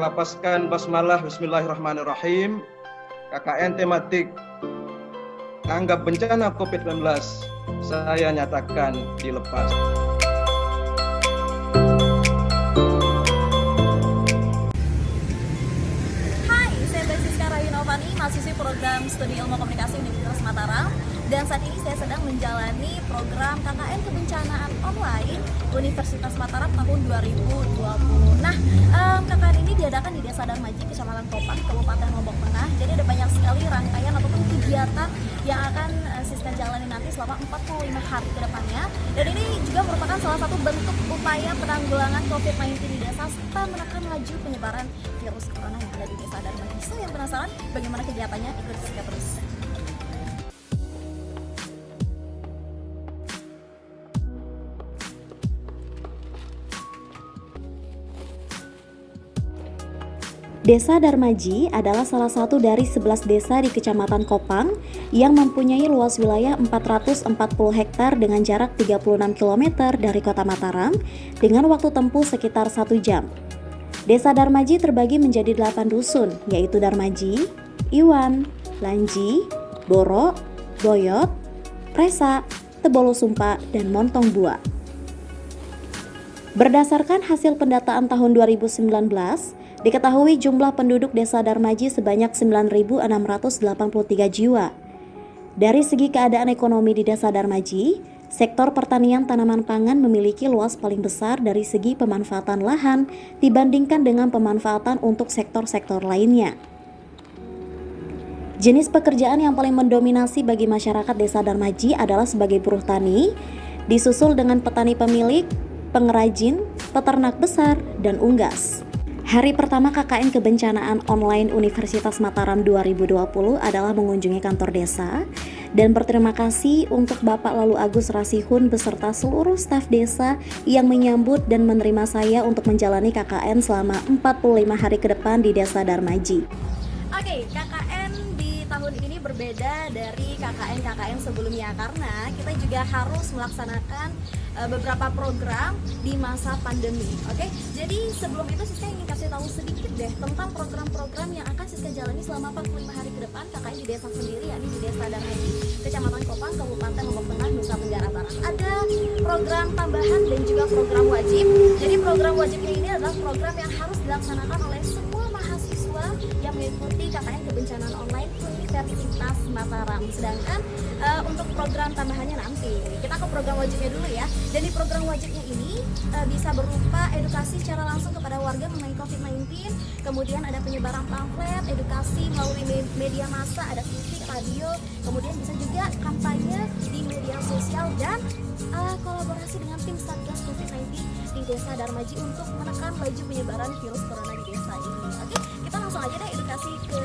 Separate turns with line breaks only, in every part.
melafazkan basmalah bismillahirrahmanirrahim. KKN tematik tanggap bencana COVID-19 saya nyatakan dilepas.
Hai, saya Basiska Rayunovani, mahasiswi program Studi Ilmu Komunikasi Universitas Mataram. Dan saat ini saya sedang menjalani program KKN Kebencanaan Online Universitas Mataram tahun 2020. Nah, KKN ini diadakan di Desa Darmaji, Kecamatan Kopang, Kabupaten Lombok Tengah. Jadi ada banyak sekali rangkaian ataupun kegiatan yang akan Siska jalani nanti selama 45 hari ke depannya. Dan ini juga merupakan salah satu bentuk upaya penanggulangan COVID-19 di desa serta menekan laju penyebaran virus corona yang ada di Desa Darmaji. So, yang penasaran bagaimana kegiatannya? Ikuti Siska terus.
Desa Darmaji adalah salah satu dari 11 desa di Kecamatan Kopang yang mempunyai luas wilayah 440 hektar dengan jarak 36 km dari Kota Mataram dengan waktu tempuh sekitar 1 jam. Desa Darmaji terbagi menjadi 8 dusun, yaitu Darmaji, Iwan, Lanji, Boro, Boyot, Presa, Tebolo Sumpa, dan Montong Bua. Berdasarkan hasil pendataan tahun 2019, diketahui jumlah penduduk Desa Darmaji sebanyak 9.683 jiwa. Dari segi keadaan ekonomi di Desa Darmaji, sektor pertanian tanaman pangan memiliki luas paling besar dari segi pemanfaatan lahan dibandingkan dengan pemanfaatan untuk sektor-sektor lainnya. Jenis pekerjaan yang paling mendominasi bagi masyarakat Desa Darmaji adalah sebagai buruh tani, disusul dengan petani pemilik, pengrajin, peternak besar, dan unggas. Hari pertama KKN Kebencanaan Online Universitas Mataram 2020 adalah mengunjungi kantor desa dan berterima kasih untuk Bapak Lalu Agus Rasihun beserta seluruh staf desa yang menyambut dan menerima saya untuk menjalani KKN selama 45 hari ke depan di Desa Darmaji.
Oke, KKN di tahun ini berbeda dari KKN sebelumnya karena kita juga harus melaksanakan beberapa program di masa pandemi. Oke, jadi sebelum itu Siska ingin kasih tahu sedikit deh tentang program-program yang akan Siska jalani selama 45 hari ke depan KKN di desa sendiri, yakni di Desa Darmaji, Kecamatan Kopang, Kabupaten Lombok Tengah, Nusa Tenggara Barat. Ada program tambahan dan juga program wajib. Jadi program wajibnya ini adalah program yang harus dilaksanakan oleh semua mahasiswa yang mengikuti KKN Kebencanaan Online Universitas Mataram. Sedangkan untuk program tambahannya nanti, kita ke program wajibnya dulu ya. Dan di program wajibnya ini bisa berupa edukasi secara langsung kepada warga mengenai COVID-19, kemudian ada penyebaran pamflet, edukasi melalui media massa, ada TV, radio, kemudian bisa juga kampanye di media sosial dan kolaborasi dengan tim Satgas COVID-19 di Desa Darmaji untuk menekan laju penyebaran virus corona di desa ini. Oke, kita langsung aja deh edukasi ke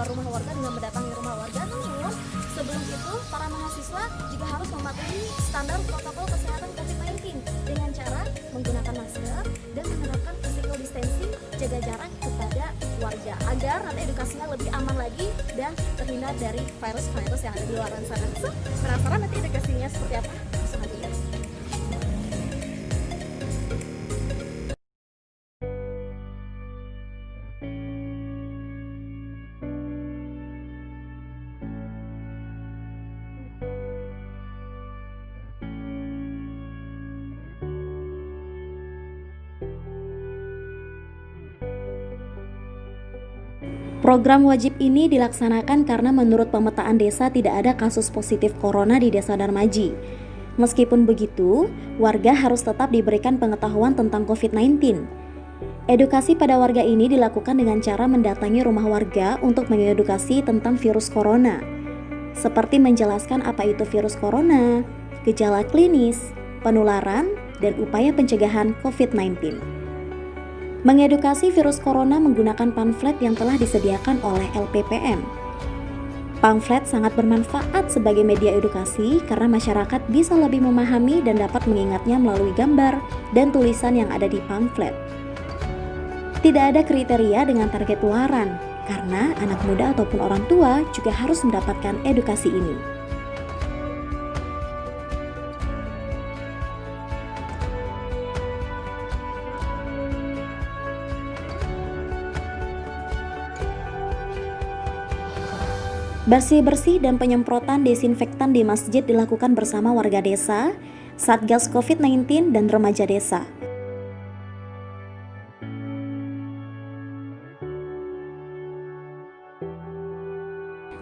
rumah warga dengan mendatangi rumah warga. Namun sebelum itu, para mahasiswa juga harus mematuhi standar protokol kesehatan COVID-19 dengan cara menggunakan masker dan menerapkan physical distancing, jaga jarak kepada warga agar nanti edukasinya lebih aman lagi dan terhindar dari virus-virus yang ada di luar sana. So, penasaran nanti edukasinya seperti apa? Langsung aja ya.
Program wajib ini dilaksanakan karena menurut pemetaan desa tidak ada kasus positif corona di Desa Darmaji. Meskipun begitu, warga harus tetap diberikan pengetahuan tentang COVID-19. Edukasi pada warga ini dilakukan dengan cara mendatangi rumah warga untuk mengedukasi tentang virus corona, seperti menjelaskan apa itu virus corona, gejala klinis, penularan, dan upaya pencegahan COVID-19. Mengedukasi virus corona menggunakan pamflet yang telah disediakan oleh LPPM. Pamflet sangat bermanfaat sebagai media edukasi karena masyarakat bisa lebih memahami dan dapat mengingatnya melalui gambar dan tulisan yang ada di pamflet. Tidak ada kriteria dengan target tularan, karena anak muda ataupun orang tua juga harus mendapatkan edukasi ini. Bersih-bersih dan penyemprotan desinfektan di masjid dilakukan bersama warga desa, Satgas COVID-19 dan remaja desa.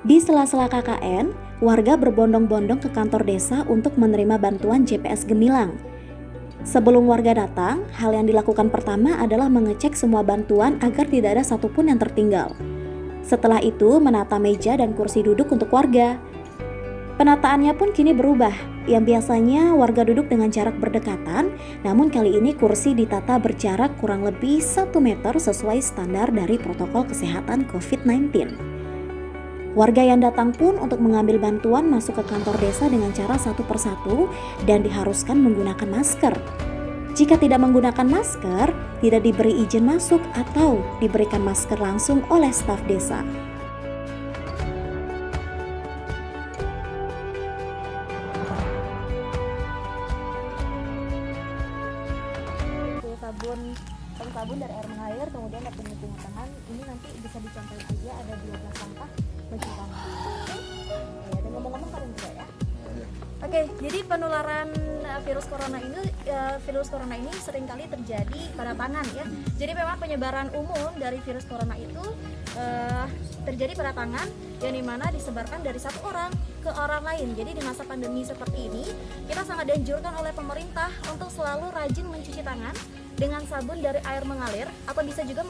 Di sela-sela KKN, warga berbondong-bondong ke kantor desa untuk menerima bantuan JPS Gemilang. Sebelum warga datang, hal yang dilakukan pertama adalah mengecek semua bantuan agar tidak ada satupun yang tertinggal. Setelah itu, menata meja dan kursi duduk untuk warga. Penataannya pun kini berubah. Yang biasanya warga duduk dengan jarak berdekatan, namun kali ini kursi ditata berjarak kurang lebih 1 meter sesuai standar dari protokol kesehatan COVID-19. Warga yang datang pun untuk mengambil bantuan masuk ke kantor desa dengan cara satu persatu dan diharuskan menggunakan masker. Jika tidak menggunakan masker, tidak diberi izin masuk atau diberikan masker langsung oleh staf desa.
Sabun dari air mengalir, kemudian ada pengukur tangan. Ini nanti bisa dicontohin aja, ada 12 langkah mencuci tangan. Ya, dan ngomong-ngomong kalian juga ya. Oke, jadi penularan virus corona ini seringkali terjadi pada tangan ya. Jadi memang penyebaran umum dari virus corona itu terjadi pada tangan, yang dimana disebarkan dari satu orang ke orang lain. Jadi di masa pandemi seperti ini, kita sangat dianjurkan oleh pemerintah untuk selalu rajin mencuci tangan dengan sabun dari air mengalir, atau bisa juga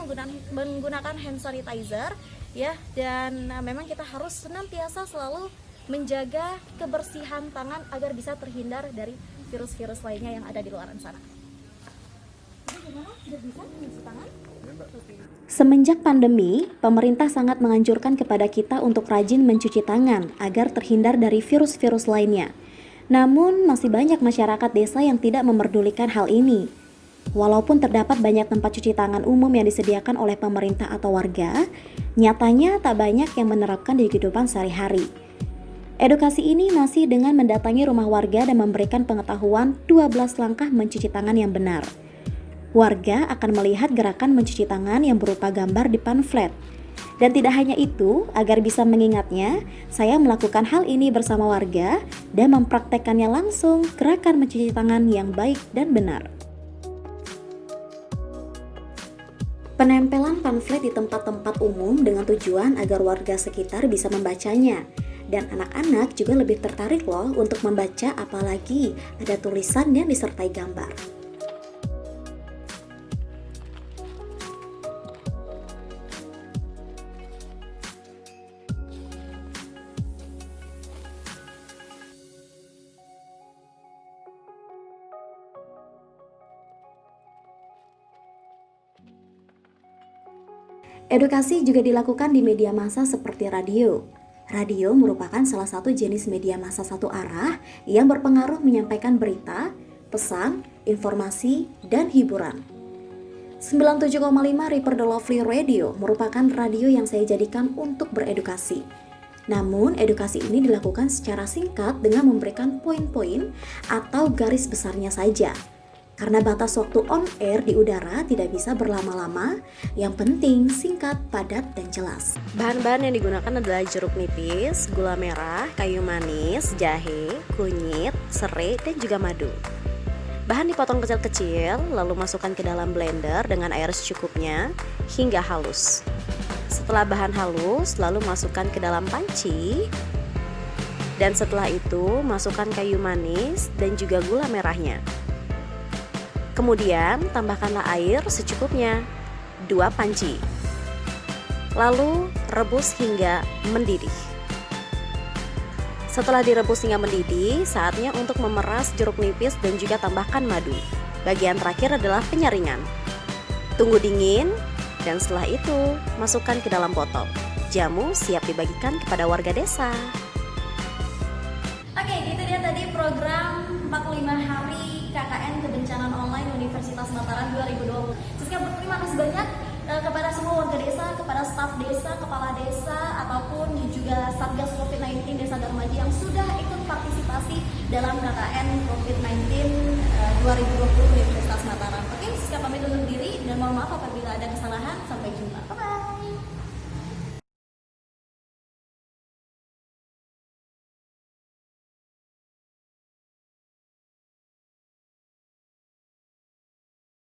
menggunakan hand sanitizer ya. Dan memang kita harus senantiasa selalu menjaga kebersihan tangan agar bisa terhindar dari virus-virus lainnya yang ada di luar sana.
Semenjak pandemi, pemerintah sangat menganjurkan kepada kita untuk rajin mencuci tangan agar terhindar dari virus-virus lainnya. Namun masih banyak masyarakat desa yang tidak memerdulikan hal ini. Walaupun terdapat banyak tempat cuci tangan umum yang disediakan oleh pemerintah atau warga, nyatanya tak banyak yang menerapkan di kehidupan sehari-hari. Edukasi ini masih dengan mendatangi rumah warga dan memberikan pengetahuan 12 langkah mencuci tangan yang benar. Warga akan melihat gerakan mencuci tangan yang berupa gambar di pamflet. Dan tidak hanya itu, agar bisa mengingatnya, saya melakukan hal ini bersama warga dan mempraktekkannya langsung gerakan mencuci tangan yang baik dan benar. Penempelan pamflet di tempat-tempat umum dengan tujuan agar warga sekitar bisa membacanya. Dan anak-anak juga lebih tertarik loh untuk membaca, apalagi ada tulisan yang disertai gambar. Edukasi juga dilakukan di media massa seperti radio. Radio merupakan salah satu jenis media massa satu arah yang berpengaruh menyampaikan berita, pesan, informasi, dan hiburan. 97,5 Reaper the Lovely Radio merupakan radio yang saya jadikan untuk beredukasi. Namun, edukasi ini dilakukan secara singkat dengan memberikan poin-poin atau garis besarnya saja. Karena batas waktu on air di udara tidak bisa berlama-lama, yang penting singkat, padat, dan jelas.
Bahan-bahan yang digunakan adalah jeruk nipis, gula merah, kayu manis, jahe, kunyit, serai, dan juga madu. Bahan dipotong kecil-kecil, lalu masukkan ke dalam blender dengan air secukupnya hingga halus. Setelah bahan halus, lalu masukkan ke dalam panci. Dan setelah itu, masukkan kayu manis dan juga gula merahnya. Kemudian tambahkanlah air secukupnya, 2 panci. Lalu rebus hingga mendidih. Setelah direbus hingga mendidih, saatnya untuk memeras jeruk nipis dan juga tambahkan madu. Bagian terakhir adalah penyaringan. Tunggu dingin dan setelah itu masukkan ke dalam botol. Jamu siap dibagikan kepada warga desa.
Oke, gitu dia tadi program 45 hari KKN Kebencanaan Online Universitas Mataram 2020. Siska berterima kasih banyak kepada semua warga desa, kepada staf desa, kepala desa, ataupun juga Satgas COVID-19 Desa Darmaji yang sudah ikut partisipasi dalam KKN COVID-19 2020 Universitas Mataram. Oke, Siska pamit undur diri dan mohon maaf apabila ada kesalahan. Sampai jumpa. Bye-bye.